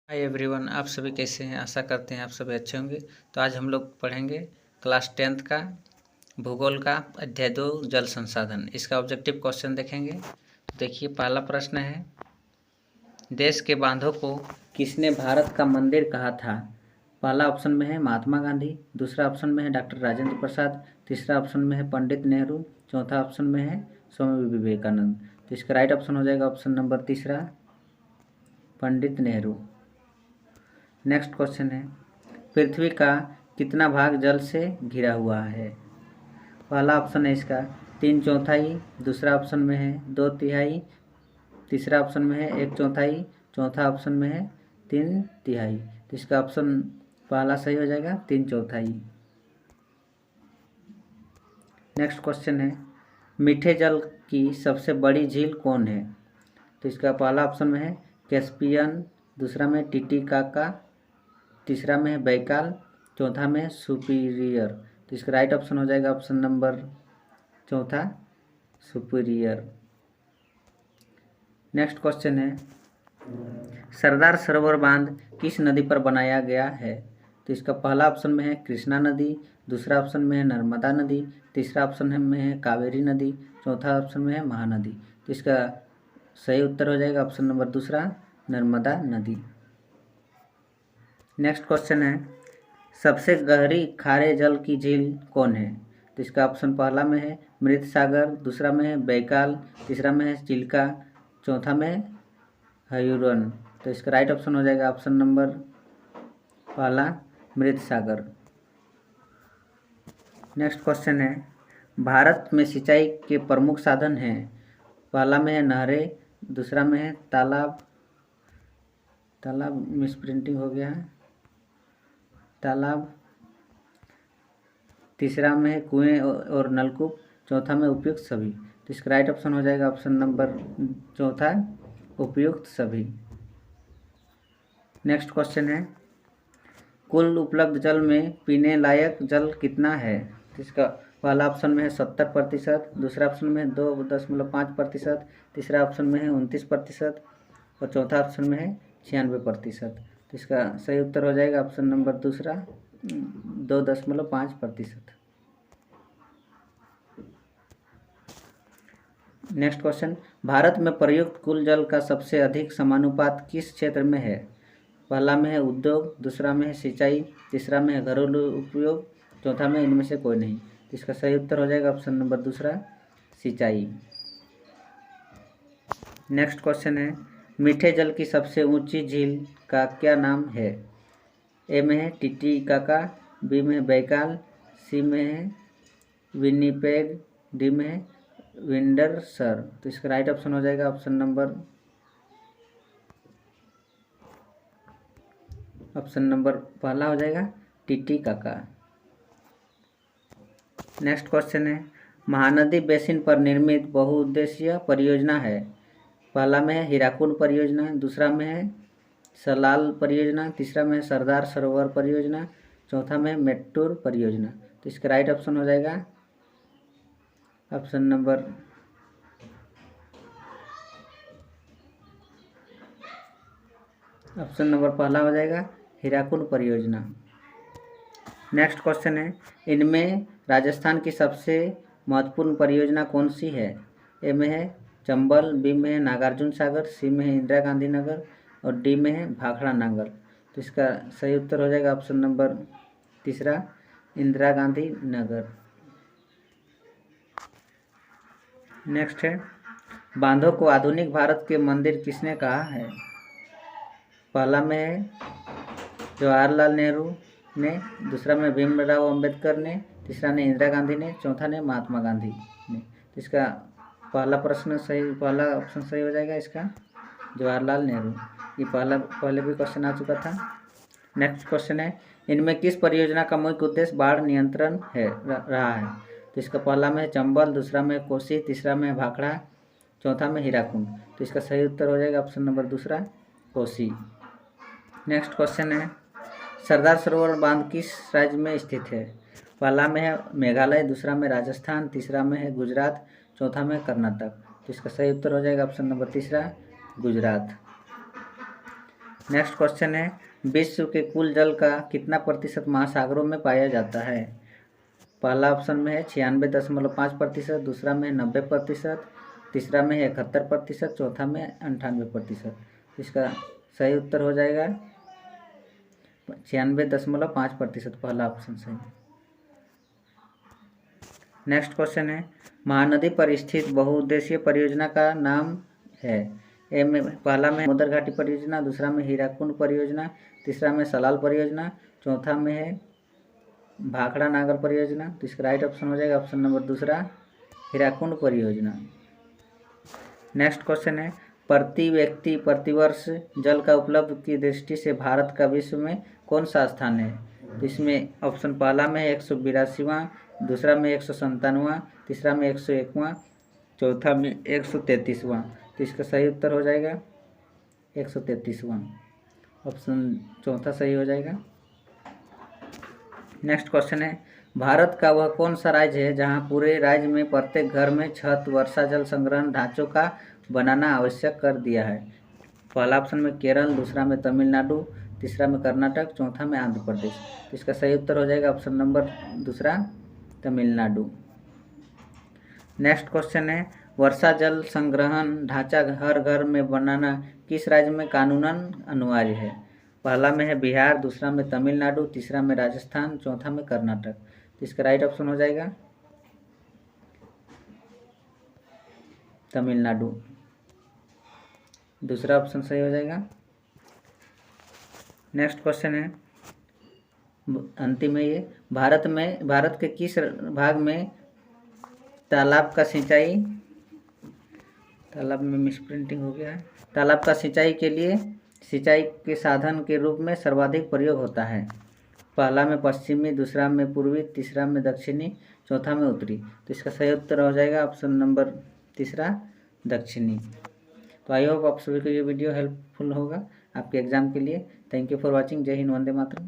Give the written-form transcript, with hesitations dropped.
Hi everyone, आप सभी कैसे हैं। आशा करते हैं आप सभी अच्छे होंगे। तो आज हम लोग पढ़ेंगे क्लास 10th का भूगोल का अध्याय 2 जल संसाधन। इसका ऑब्जेक्टिव क्वेश्चन देखेंगे। देखिए, पहला प्रश्न है, देश के बांधों को किसने भारत का मंदिर कहा था। पहला ऑप्शन में है महात्मा गांधी, दूसरा ऑप्शन में है डॉक्टर राजेंद्र प्रसाद, तीसरा ऑप्शन में है पंडित नेहरू, चौथा ऑप्शन में है स्वामी विवेकानंद। तो इसका राइट ऑप्शन हो जाएगा ऑप्शन नंबर तीसरा, पंडित नेहरू। नेक्स्ट क्वेश्चन है, पृथ्वी का कितना भाग जल से घिरा हुआ है। पहला ऑप्शन है इसका 3/4, दूसरा ऑप्शन में है 2/3, तीसरा ऑप्शन में है 1/4, चौथा ऑप्शन में है 3/3। तो इसका ऑप्शन पहला सही हो जाएगा 3/4। नेक्स्ट क्वेश्चन है, मीठे जल की सबसे बड़ी झील कौन है। तो इसका पहला ऑप्शन में है कैस्पियन, दूसरा में टिटिकाका, तीसरा में है बैकाल, चौथा में है सुपीरियर। तो इसका राइट ऑप्शन हो जाएगा ऑप्शन नंबर चौथा, सुपीरियर। नेक्स्ट क्वेश्चन है, सरदार सरोवर बांध किस नदी पर बनाया गया है। तो इसका पहला ऑप्शन में है कृष्णा नदी, दूसरा ऑप्शन में है नर्मदा नदी, तीसरा ऑप्शन में है कावेरी नदी, चौथा ऑप्शन में है महानदी। तो इसका सही उत्तर हो जाएगा ऑप्शन नंबर दूसरा, नर्मदा नदी। नेक्स्ट क्वेश्चन है, सबसे गहरी खारे जल की झील कौन है। तो इसका ऑप्शन पहला में है मृत सागर, दूसरा में है बैकाल, तीसरा में है चिल्का, चौथा में है हयूरन। तो इसका राइट ऑप्शन हो जाएगा ऑप्शन नंबर पहला, मृत सागर। नेक्स्ट क्वेश्चन है, भारत में सिंचाई के प्रमुख साधन हैं। पहला में है नहरें, दूसरा में है तालाब मिसप्रिंटिंग हो गया है, तालाब, तीसरा में है कुएं और नलकूप, चौथा में उपयुक्त सभी। तो इसका राइट ऑप्शन हो जाएगा ऑप्शन नंबर चौथा, उपयुक्त सभी। नेक्स्ट क्वेश्चन है, कुल उपलब्ध जल में पीने लायक जल कितना है। तो इसका पहला ऑप्शन में है 70%, दूसरा ऑप्शन में है 2.5%, तीसरा ऑप्शन में है 29% और चौथा ऑप्शन में है 96%। तो इसका सही उत्तर हो जाएगा ऑप्शन नंबर दूसरा, 2.5%। नेक्स्ट क्वेश्चन, भारत में प्रयुक्त कुल जल का सबसे अधिक समानुपात किस क्षेत्र में है। पहला में है उद्योग, दूसरा में है सिंचाई, तीसरा में है घरेलू उपयोग, चौथा में इनमें से कोई नहीं। तो इसका सही उत्तर हो जाएगा ऑप्शन नंबर दूसरा, सिंचाई। नेक्स्ट क्वेश्चन है, मीठे जल की सबसे ऊंची झील का क्या नाम है। ए में है टिटिकाका, बी में है बैकाल, सी में है विनिपेग, डी में है विंडसर। तो इसका राइट ऑप्शन हो जाएगा ऑप्शन नंबर पहला हो जाएगा टिटिकाका। नेक्स्ट क्वेश्चन है, महानदी बेसिन पर निर्मित बहुउद्देशीय परियोजना है। पहला में है हीराकुंड परियोजना, दूसरा में है सलाल परियोजना, तीसरा में है सरदार सरोवर परियोजना, चौथा में है मेट्टूर परियोजना। तो इसका राइट ऑप्शन हो जाएगा ऑप्शन नंबर पहला हो जाएगा हीराकुंड परियोजना। नेक्स्ट क्वेश्चन है, इनमें राजस्थान की सबसे महत्वपूर्ण परियोजना कौन सी है। ए में है चंबल, बी में है नागार्जुन सागर, सी में है इंदिरा गांधी नगर और डी में है भाखड़ा नांगल। तो इसका सही उत्तर हो जाएगा ऑप्शन नंबर तीसरा, इंदिरा गांधी नगर। नेक्स्ट है, बांधों को आधुनिक भारत के मंदिर किसने कहा है। पहला में है जवाहरलाल नेहरू ने, दूसरा में भीमराव अंबेडकर ने, तीसरा ने इंदिरा गांधी ने, चौथा ने महात्मा गांधी ने। तो इसका पहला ऑप्शन सही हो जाएगा इसका, जवाहरलाल नेहरू। ये पहले भी क्वेश्चन आ चुका था। नेक्स्ट क्वेश्चन है, इनमें किस परियोजना का मुख्य उद्देश्य बाढ़ नियंत्रण रहा है। तो इसका पहला में चंबल, दूसरा में कोसी, तीसरा में भाखड़ा, चौथा में हीराकुंड। तो इसका सही उत्तर हो जाएगा ऑप्शन नंबर दूसरा, कोसी। नेक्स्ट क्वेश्चन है, सरदार सरोवर बांध किस राज्य में स्थित है। पहला में है मेघालय, दूसरा में राजस्थान, तीसरा में है गुजरात, चौथा में कर्नाटक। तो इसका सही उत्तर हो जाएगा ऑप्शन नंबर तीसरा, गुजरात। नेक्स्ट क्वेश्चन है, विश्व के कुल जल का कितना प्रतिशत महासागरों में पाया जाता है? पहला ऑप्शन में है 96.5%, दूसरा में है 90%, तीसरा में है 71%, चौथा में 98%। इसका सही उत्तर हो जाएगा 96.5%, पहला ऑप्शन सही। नेक्स्ट क्वेश्चन है, महानदी पर स्थित बहुउद्देशीय परियोजना का नाम है? ए में पहला में मोदर घाटी परियोजना, दूसरा में हीराकुंड परियोजना, तीसरा में सलाल परियोजना, चौथा में है भाखड़ा नागर परियोजना। तो इसका राइट ऑप्शन हो जाएगा ऑप्शन नंबर दूसरा, हीराकुंड परियोजना। नेक्स्ट क्वेश्चन है, प्रति व्यक्ति प्रतिवर्ष जल का उपलब्ध की दृष्टि से भारत का विश्व में कौन सा स्थान है? तो इसमें ऑप्शन पहला में है 182वां, दूसरा में 197वां, तीसरा में 101वां, चौथा में 133वां। तो इसका सही उत्तर हो जाएगा 133वां, ऑप्शन चौथा सही हो जाएगा। नेक्स्ट क्वेश्चन है, भारत का वह कौन सा राज्य है जहां पूरे राज्य में प्रत्येक घर में छत वर्षा जल संग्रहण ढांचों का बनाना आवश्यक कर दिया है? पहला ऑप्शन में केरल, दूसरा में तमिलनाडु, तीसरा में कर्नाटक, चौथा में आंध्र प्रदेश। तो इसका सही उत्तर हो जाएगा ऑप्शन नंबर दूसरा, तमिलनाडु। नेक्स्ट क्वेश्चन है, वर्षा जल संग्रहण ढांचा हर घर में बनाना किस राज्य में कानूनन अनिवार्य है? पहला में है बिहार, दूसरा में तमिलनाडु, तीसरा में राजस्थान, चौथा में कर्नाटक। तो इसका राइट ऑप्शन हो जाएगा तमिलनाडु, दूसरा ऑप्शन सही हो जाएगा। नेक्स्ट क्वेश्चन है, अंतिम है ये, भारत के किस भाग में तालाब में मिसप्रिंटिंग हो गया है, तालाब का सिंचाई के लिए सिंचाई के साधन के रूप में सर्वाधिक प्रयोग होता है? पहला में पश्चिमी, दूसरा में पूर्वी, तीसरा में दक्षिणी, चौथा में उत्तरी। तो इसका सही उत्तर हो जाएगा ऑप्शन नंबर तीसरा, दक्षिणी। तो आई होप आप सभी को ये वीडियो हेल्पफुल होगा आपके एग्जाम के लिए। Thank you for watching. जय हिंद, वंदे मातरम।